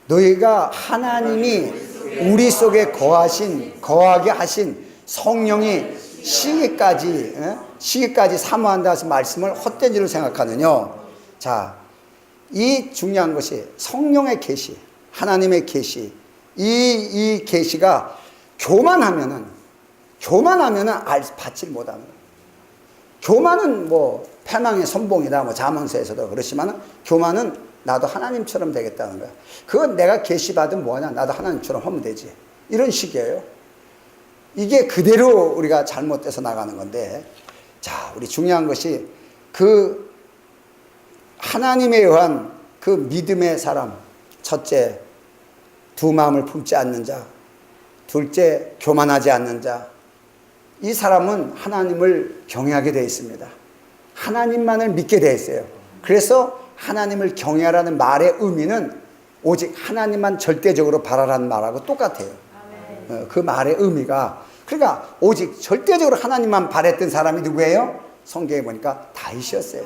너희가 하나님이 우리 속에 거하게 하신 성령이 시기까지 사모한다 하신 말씀을 헛된 일로 생각하느냐. 자, 이 중요한 것이 성령의 계시, 하나님의 계시. 이 계시가 교만하면은 받지 못하는 거예요. 교만은 뭐 패망의 선봉이다, 뭐 잠언서에서도 그렇지만은, 교만은 나도 하나님처럼 되겠다는 거야. 그건 내가 계시받으면 뭐하냐? 나도 하나님처럼 하면 되지. 이런 식이에요. 이게 그대로 우리가 잘못돼서 나가는 건데, 자, 우리 중요한 것이 그 하나님에 의한 그 믿음의 사람, 첫째, 두 마음을 품지 않는 자, 둘째, 교만하지 않는 자. 이 사람은 하나님을 경외하게 되어 있습니다. 하나님만을 믿게 되어 있어요. 그래서 하나님을 경외하라는 말의 의미는 오직 하나님만 절대적으로 바라라는 말하고 똑같아요. 그 말의 의미가, 그러니까 오직 절대적으로 하나님만 바랬던 사람이 누구예요? 성경에 보니까 다윗이었어요.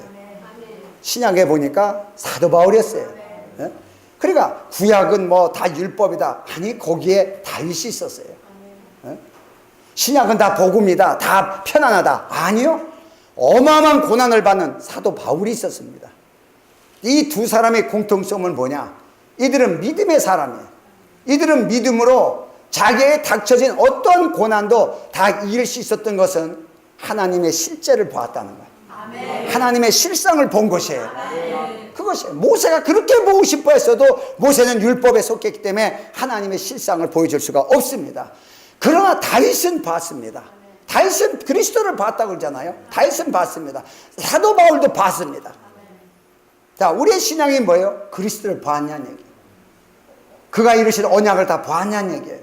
신약에 보니까 사도 바울이었어요. 그러니까 구약은 뭐 다 율법이다. 아니, 거기에 다윗이 있었어요. 신약은 다 복음이다. 다 편안하다. 아니요. 어마어마한 고난을 받는 사도 바울이 있었습니다. 이 두 사람의 공통점은 뭐냐? 이들은 믿음의 사람이에요. 이들은 믿음으로 자기에게 닥쳐진 어떤 고난도 다 이길 수 있었던 것은 하나님의 실제를 보았다는 거예요. 아멘. 하나님의 실상을 본 것이에요. 아멘. 그것이에요. 모세가 그렇게 보고 싶어 했어도 모세는 율법에 속했기 때문에 하나님의 실상을 보여줄 수가 없습니다. 그러나 다윗은 봤습니다. 다윗은 그리스도를 봤다고 그러잖아요. 다윗은 봤습니다. 사도 바울도 봤습니다. 자, 우리의 신앙이 뭐예요? 그리스도를 봤냐는 얘기예요. 그가 이루신 언약을 다 봤냐는 얘기예요.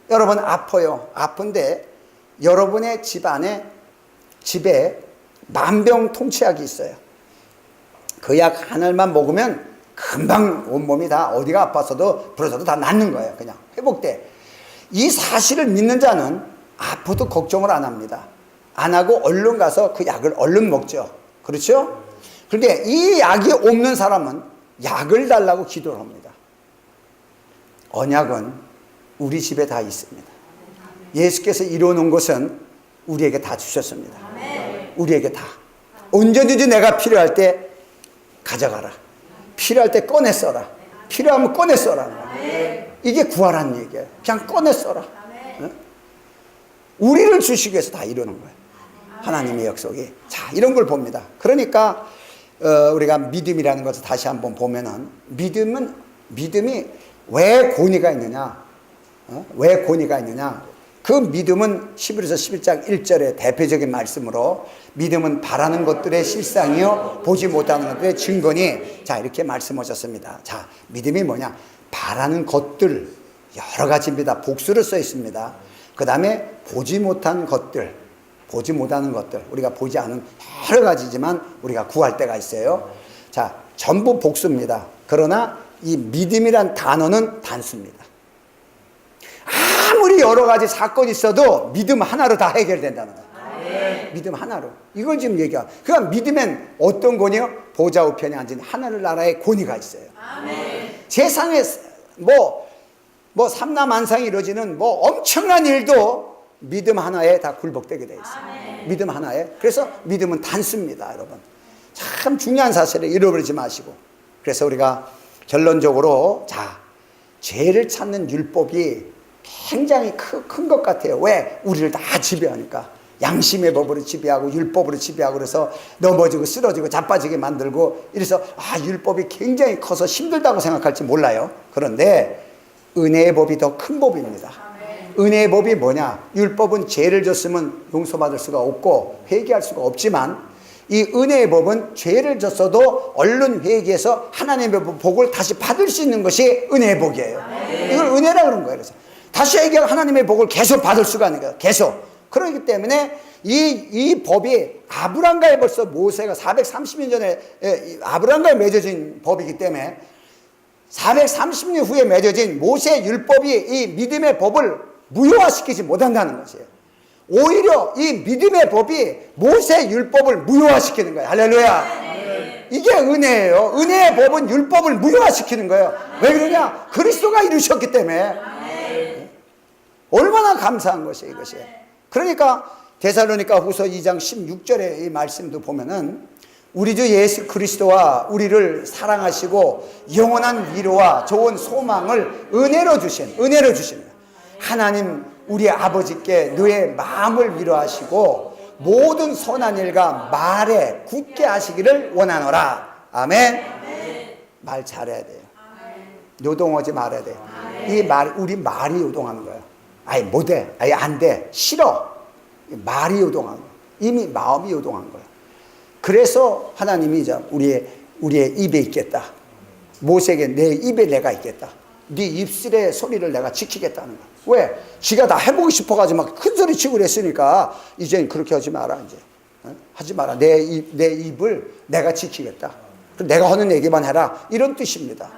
여러분 아파요. 아픈데 여러분의 집에 만병통치약이 있어요. 그 약 하나만 먹으면 금방 온몸이 다 어디가 아파서도 부러져도 다 낫는 거예요. 그냥 회복돼. 이 사실을 믿는 자는 아파도 걱정을 안 합니다. 안 하고 얼른 가서 그 약을 얼른 먹죠. 그렇죠? 그런데 이 약이 없는 사람은 약을 달라고 기도를 합니다. 언약은 우리 집에 다 있습니다. 예수께서 이루어놓은 것은 우리에게 다 주셨습니다. 우리에게 다. 언제든지 내가 필요할 때 가져가라. 필요할 때 꺼내 써라. 필요하면 꺼내 써라. 이게 구하라는 얘기예요. 그냥 꺼내 써라. 우리를 주시기 위해서 다 이루는 거예요. 하나님의 약속이. 자, 이런 걸 봅니다. 그러니까 우리가 믿음이라는 것을 다시 한번 보면은 믿음이 왜 권위가 있느냐? 왜 권위가 있느냐? 그 믿음은 히브리서 11장 1절의 대표적인 말씀으로 믿음은 바라는 것들의 실상이요 보지 못하는 것들의 증거니, 자, 이렇게 말씀하셨습니다. 자, 믿음이 뭐냐? 바라는 것들 여러 가지입니다. 복수로 써 있습니다. 그 다음에 보지 못한 것들, 우리가 보지 않은 여러 가지지만 우리가 구할 때가 있어요. 자, 전부 복수입니다. 그러나 이 믿음이란 단어는 단수입니다. 아무리 여러 가지 사건이 있어도 믿음 하나로 다 해결된다는 거예요. 믿음 하나로. 이걸 지금 얘기하고. 그러니까 믿음엔 어떤 권위요? 보좌 우편에 앉은 하늘 나라의 권위가 있어요. 세상에 뭐 삼라만상이 이루어지는 뭐 엄청난 일도 믿음 하나에 다 굴복되게 되어 있어요. 믿음 하나에. 그래서 믿음은 단수입니다, 여러분. 참 중요한 사실을 잃어버리지 마시고. 그래서 우리가 결론적으로, 자, 죄를 찾는 율법이 굉장히 큰 것 같아요. 왜? 우리를 다 지배하니까. 양심의 법으로 지배하고 율법으로 지배하고 그래서 넘어지고 쓰러지고 자빠지게 만들고, 이래서 율법이 굉장히 커서 힘들다고 생각할지 몰라요. 그런데 은혜의 법이 더 큰 법입니다. 은혜의 법이 뭐냐? 율법은 죄를 졌으면 용서받을 수가 없고 회개할 수가 없지만, 이 은혜의 법은 죄를 졌어도 얼른 회개해서 하나님의 복을 다시 받을 수 있는 것이 은혜의 복이에요. 이걸 은혜라 그런 거예요. 그래서 다시 회개하고 하나님의 복을 계속 받을 수가 있는 거예요. 계속. 그렇기 때문에 이 법이 아브람과에 벌써 모세가 430년 전에 아브람과에 맺어진 법이기 때문에 430년 후에 맺어진 모세 율법이 이 믿음의 법을 무효화시키지 못한다는 것이에요. 오히려 이 믿음의 법이 모세 율법을 무효화시키는 거예요. 할렐루야. 이게 은혜예요. 은혜의 법은 율법을 무효화시키는 거예요. 왜 그러냐? 그리스도가 이루셨기 때문에. 얼마나 감사한 것이에요, 이것이. 그러니까 데살로니가 후서 2장 16절의 이 말씀도 보면은 우리 주 예수 그리스도와 우리를 사랑하시고 영원한 위로와 좋은 소망을 은혜로 주신 하나님 우리 아버지께 너의 마음을 위로하시고 모든 선한 일과 말에 굳게 하시기를 원하노라. 아멘. 말 잘해야 돼요. 요동하지 말아야 돼요. 이 말, 우리 말이 요동하는 거예요. 아예 못해, 아예 안 돼, 싫어. 말이 요동한 거예요. 이미 마음이 요동한 거예요. 그래서 하나님이 이제 우리의 입에 있겠다. 모세에게 내 입에 내가 있겠다. 네 입술의 소리를 내가 지키겠다는 거야. 왜? 지가 다 해보고 싶어가지고 막 큰 소리 치고 그랬으니까 이제는 그렇게 하지 마라. 이제 하지 마라. 내 입을 내가 지키겠다. 내가 하는 얘기만 해라. 이런 뜻입니다.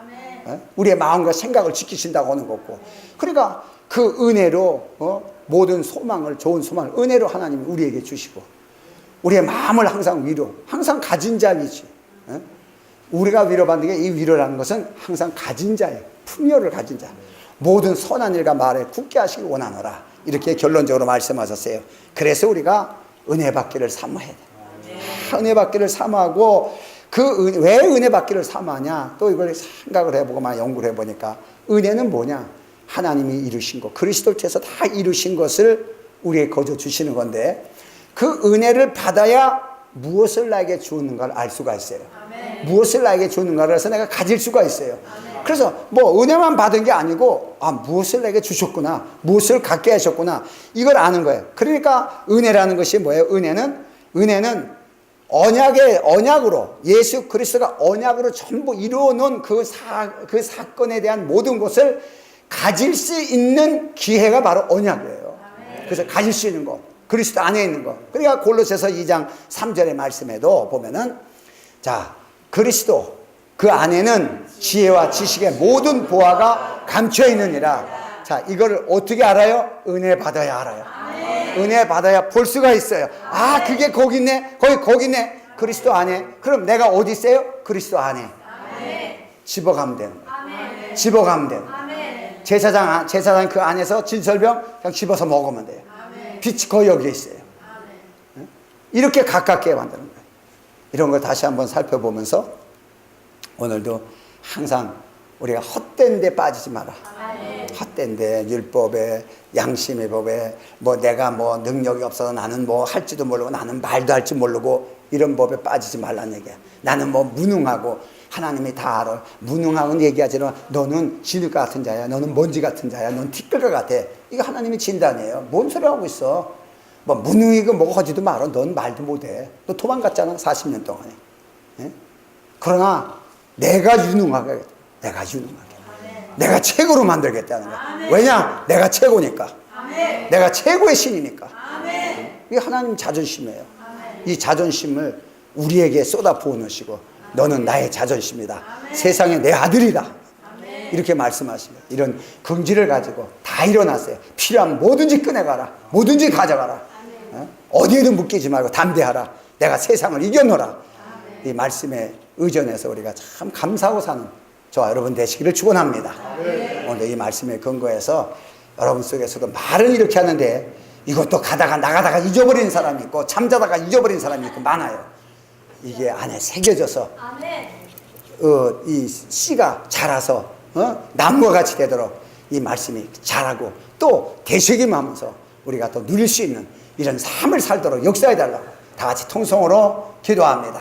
우리의 마음과 생각을 지키신다고 하는 거고. 그러니까 그 은혜로 모든 소망을, 좋은 소망을 은혜로 하나님이 우리에게 주시고, 우리의 마음을 항상 항상 가진 자이지. 우리가 위로받는 게, 이 위로라는 것은 항상 가진 자예요. 풍요를 가진 자. 모든 선한 일과 말에 굳게 하시길 원하노라. 이렇게 결론적으로 말씀하셨어요. 그래서 우리가 은혜 받기를 사모해야 돼. 은혜 받기를 사모하고, 왜 은혜 받기를 사모하냐? 또 이걸 생각을 해보고 막 연구를 해보니까, 은혜는 뭐냐? 하나님이 이루신 것, 그리스도를 통해서 다 이루신 것을 우리에게 거저 주시는 건데, 그 은혜를 받아야 무엇을 나에게 주었는가를 알 수가 있어요. 아멘. 무엇을 나에게 주었는가를 해서 내가 가질 수가 있어요. 아멘. 그래서 뭐 은혜만 받은 게 아니고, 무엇을 내게 주셨구나, 무엇을 갖게 하셨구나, 이걸 아는 거예요. 그러니까 은혜라는 것이 뭐예요? 은혜는 언약으로, 예수 그리스도가 언약으로 전부 이루어 놓은 그 사건에 대한 모든 것을 가질 수 있는 기회가 바로 언약이에요. 아멘. 그래서 가질 수 있는 것, 그리스도 안에 있는 것. 그러니까 골로새서 2장 3절의 말씀에도 보면은, 자, 그리스도 그 안에는 지혜와 지식의 모든 보화가 감춰 있느니라. 자, 이걸 어떻게 알아요? 은혜 받아야 알아요. 은혜 받아야 볼 수가 있어요. 그게 거기 있네. 거기 있네. 그리스도 안에. 그럼 내가 어디 있어요? 그리스도 안에. 집어가면 되는 거예요. 집어가면 되는 거예요. 제사장 그 안에서 진설병 그냥 집어서 먹으면 돼요. 빛이 거의 여기에 있어요. 이렇게 가깝게 만드는 거예요. 이런 걸 다시 한번 살펴보면서 오늘도 항상 우리가 헛된 데 빠지지 마라. 헛된 데, 율법에, 양심의 법에, 내가 능력이 없어서 나는 할지도 모르고, 나는 말도 할 줄 모르고, 이런 법에 빠지지 말라는 얘기야. 나는 무능하고, 하나님이 다 알아. 무능하고는 얘기하지만 너는 진흙과 같은 자야. 너는 먼지 같은 자야. 너는 티끌과 같아. 이거 하나님의 진단이에요. 뭔 소리 하고 있어? 무능이고 하지도 말아. 넌 말도 못해. 너 도망갔잖아, 40년 동안에. 예? 그러나 내가 유능하게. 내가 최고로 만들겠다는 거야. 왜냐? 내가 최고니까. 내가 최고의 신이니까. 이게 하나님 자존심이에요. 이 자존심을 우리에게 쏟아 부어 놓으시고, 너는 나의 자존심이다. 세상에 내 아들이다. 이렇게 말씀하시고, 이런 긍지를 가지고 다 일어났어요. 필요하면 뭐든지 꺼내가라. 뭐든지 가져가라. 어디에도 묶이지 말고 담대하라. 내가 세상을 이겨놓으라. 이 말씀에 의존해서 우리가 참 감사하고 사는 저와 여러분 되시기를 축원합니다. 오늘 이 말씀에 근거해서 여러분 속에서도 말은 이렇게 하는데, 이것도 나가다가 잊어버리는 사람이 있고, 잠자다가 잊어버리는 사람이 있고 많아요. 이게 안에 새겨져서 이 씨가 자라서 나무와 같이 되도록 이 말씀이 자라고, 또 되새김하면서 우리가 또 누릴 수 있는 이런 삶을 살도록 역사해달라고 다 같이 통성으로 기도합니다.